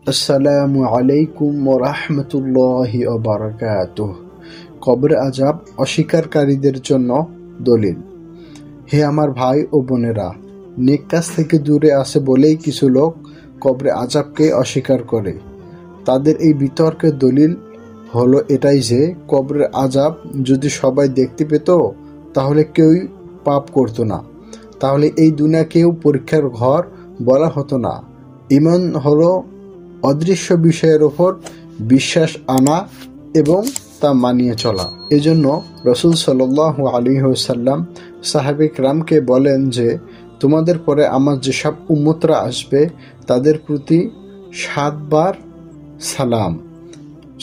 আসসালামু আলাইকুম ওয়া রাহমাতুল্লাহি ওয়া বারাকাতুহু। কবরে আযাব অস্বীকারীদের জন্য দলিল। হে আমার ভাই ও বোনেরা, নেক কাজ থেকে দূরে আছে বলেই কিছু লোক কবরে আযাবকে অস্বীকার করে। তাদের এই বিতর্কের দলিল হলো এটাই যে কবরের আযাব যদি সবাই দেখতে পেত তাহলে কেউই পাপ করত না, তাহলে এই দুনিয়াকেও পরীক্ষার ঘর বলা হতো না। ঈমান হলো অদৃশ্য বিষয়ের ওপর বিশ্বাস আনা এবং তা মানিয়ে চলা। এজন্য রাসূল সাল্লাল্লাহু আলাইহি ওয়াসাল্লাম সাহাবে কিরামকে বলেন যে, তোমাদের পরে আমার যেসব উম্মতরা আসবে তাদের প্রতি 7 বার সালাম।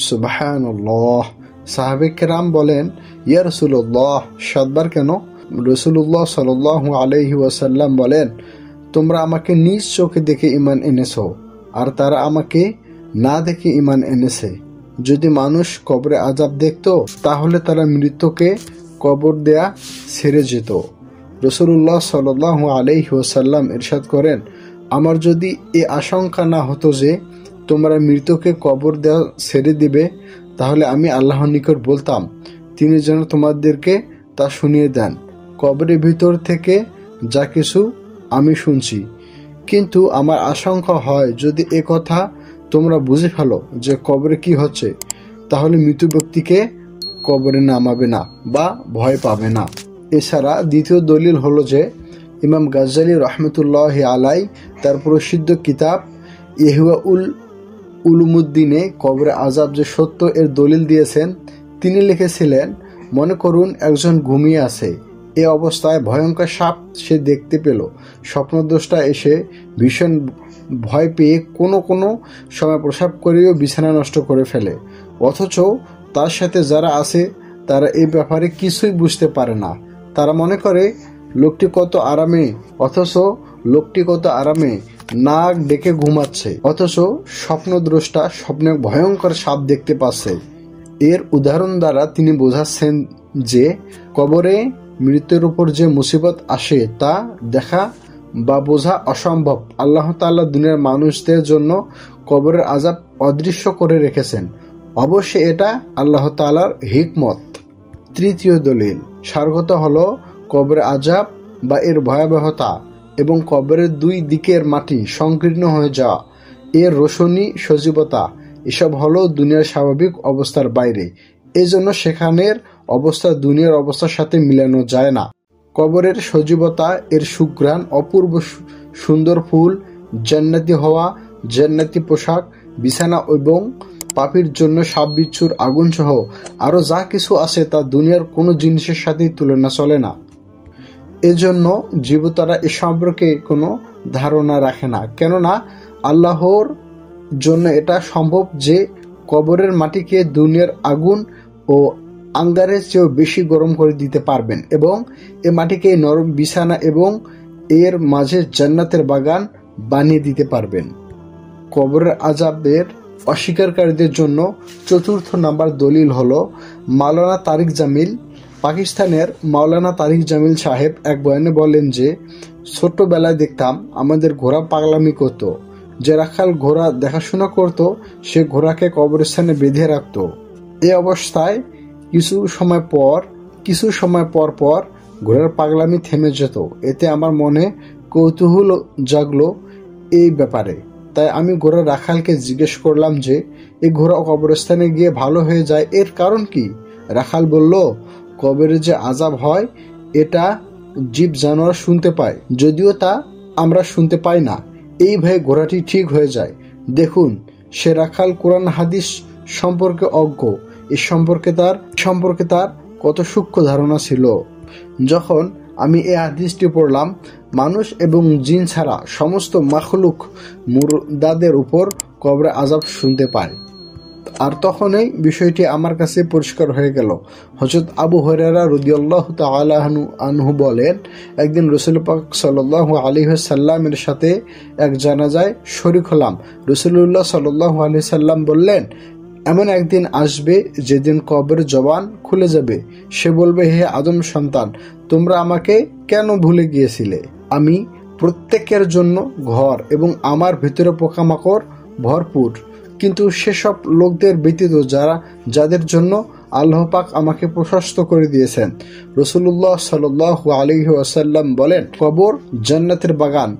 সুবহানাল্লাহ। সাহাবে কিরাম বলেন, ইয়া রাসূলুল্লাহ, 7 বার কেন? রাসূলুল্লাহ সাল্লাল্লাহু আলাইহি ওয়াসাল্লাম বলেন, তোমরা আমাকে নিজ চোখে দেখে ঈমান এনেছো, আর তারা আমাকে না দেখে ঈমান এনেছে। যদি মানুষ কবরে আযাব দেখত তাহলে তারা মৃত্যুকে কবর দেয়া ছেড়ে যেত। রাসূলুল্লাহ সাল্লাল্লাহু আলাইহি ওয়াসাল্লাম ইরশাদ করেন, আমার যদি এ আশঙ্কা না হতো যে তোমরা মৃত্যুকে কবর দেয়া ছেড়ে দিবে, তাহলে আমি আল্লাহর নিকট বলতাম তিনি যেন তোমাদেরকে তা শুনিয়ে দেন কবরের ভিতর থেকে যা কিছু আমি শুনছি। কিন্তু আমার আশঙ্কা হয় যদি এ কথা তোমরা বুঝে ফেলো যে কবরে কি হচ্ছে, তাহলে মৃত ব্যক্তিকে কবরে নামাবে না বা ভয় পাবে না। এছাড়া দ্বিতীয় দলিল হলো যে ইমাম গাজ্জালী রাহমাতুল্লাহি আলাই তার প্রসিদ্ধ কিতাব ইহয়া উলুমুদ্দিনে কবরে আযাব যে সত্য এর দলিল দিয়েছেন। তিনি লিখেছিলেন, মনে করুন একজন ঘুমিয়ে আছে, এ অবস্থায় ভয়ঙ্কর সাপ সে দেখতে পেল। স্বপ্নদ্রষ্টা এসে ভীষণ ভয় পেয়ে কোনো সময় প্রসাব করেও বিছানা নষ্ট করে ফেলে, অথচ তার সাথে যারা আছে তারা এই ব্যাপারে কিছুই বুঝতে পারে না। তারা মনে করে লোকটি কত আরামে নাক ডেকে ঘুমাচ্ছে, অথচ স্বপ্নদ্রষ্টা স্বপ্নে ভয়ঙ্কর সাপ দেখতে পাচ্ছে। এর উদাহরণ দ্বারা তিনি বোঝাচ্ছেন যে কবরে মৃত্যুর উপর যে মুসিবত আসে তা দেখা বা বোঝা অসম্ভব। আল্লাহ তাআলা দুনিয়ার মানুষদের জন্য কবরের আযাব অদৃশ্য করে রেখেছেন। অবশ্যই এটা আল্লাহ তাআলার হিকমত। তৃতীয় দলিল সারগত হলো কবরের আযাব বা এর ভয়াবহতা এবং কবরের 2 দিকের মাটি সংকীর্ণ হয়ে যাওয়া, এর রোশনী সজীবতা, এসব হলো দুনিয়ার স্বাভাবিক অবস্থার বাইরে। এজন্য সেখানের অবস্থা দুনিয়ার অবস্থার সাথে মিলানো যায় না। কবরের সজীবতা, এর সুঘ্রাণ, অপূর্ব সুন্দর ফুল, জান্নাতি হওয়া, জান্নাতি পোশাক, বিছানা এবং পাপীর জন্য সাপ বিচ্ছুর আগুন সহ আরো যা কিছু আছে তা দুনিয়ার কোনো জিনিসের সাথেই তুলনা চলে না। এজন্য জীবতারা এ সম্পর্কে কোনো ধারণা রাখে না, কেননা আল্লাহর জন্য এটা সম্ভব যে কবরের মাটিকে দুনিয়ার আগুন ও আঙ্গারের চেয়েও বেশি গরম করে দিতে পারবেন এবং এ মাটিকে নরম বিছানা এবং এর মাঝে জান্নাতের বাগান বানিয়ে দিতে পারবেন। কবরের আযাবের অস্বীকারীদের জন্য চতুর্থ নাম্বার দলিল হলো মাওলানা তারিক জামিল। পাকিস্তানের মাওলানা তারিক জামিল সাহেব এক বয়ানে বলেন যে, ছোট্টবেলায় দেখতাম আমাদের ঘোড়া পাগলামি করত। যে রাখাল ঘোড়া দেখাশোনা করত সে ঘোড়াকে কবরস্থানে বেঁধে রাখত। এই অবস্থায় কিছু সময় পর ঘোড়ার পাগলামি থেমে যেত। এতে আমার মনে কৌতূহল জাগলো এই ব্যাপারে। তাই আমি ঘোড়ার রাখালকে জিজ্ঞেস করলাম যে এই ঘোড়া কবরস্থানে গিয়ে ভালো হয়ে যায়, এর কারণ কি? রাখাল বলল, কবরে যে আযাব হয় এটা জীব জানোয়ার শুনতে পায়, যদিও তা আমরা শুনতে পাই না। এই ভয়ে ঘোড়াটি ঠিক হয়ে যায়। দেখুন, সে রাখাল কোরআন হাদিস সম্পর্কে অজ্ঞ। এ সম্পর্কে তার কত সূক্ষ্ম ধারণা ছিল। যখন আমি এই হাদিসটি পড়লাম, মানুষ এবং জিন ছাড়া সমস্ত মাখলুক মুরদাদের উপর কবরে আযাব শুনতে পায়। আর তখনই বিষয়টি আমার কাছে পরিষ্কার হয়ে গেল। হযরত আবু হুরায়রা রাদিয়াল্লাহু তাআলা আনহু বলেন, একদিন রাসূল পাক সাল্লাল্লাহু আলাইহি ওয়াসাল্লামের সাথে এক জানাজায় শরীক হলাম। রাসূলুল্লাহ সাল্লাল্লাহু আলাইহি ওয়াসাল্লাম বললেন, এমন একদিন আসবে যেদিন কবরের জবান খুলে যাবে। সে বলবে, হে আদম সন্তান, তোমরা আমাকে কেন ভুলে গিয়েছিলে? আমি প্রত্যেকের জন্য ঘর এবং আমার ভিতরে পোকামাকড় ভরপুর, কিন্তু সেসব লোকদের ব্যতীত যাদের জন্য আল্লাহ পাক আমাকে প্রশস্ত করে দিয়েছেন। রাসূলুল্লাহ সাল্লাল্লাহু আলাইহি ওয়াসাল্লাম বলেন, কবর জান্নাতের বাগান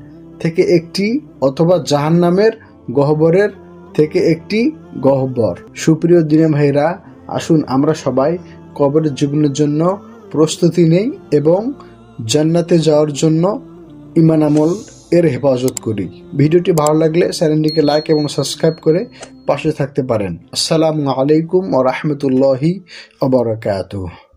থেকে একটি অথবা জাহান্নামের গহ্বরের থেকে একটি গহ্বর। সুপ্রিয় দিনী ভাইরা, আসুন আমরা সবাই কবরের জীবনের জন্য প্রস্তুতি নেই এবং জান্নাতে যাওয়ার জন্য ঈমান আমল এর হেফাজত করি। ভিডিওটি ভালো লাগলে চ্যানেলটিকে লাইক এবং সাবস্ক্রাইব করে পাশে থাকতে পারেন। আসসালামু আলাইকুম ওয়া রাহমাতুল্লাহি ওয়া বারাকাতুহু।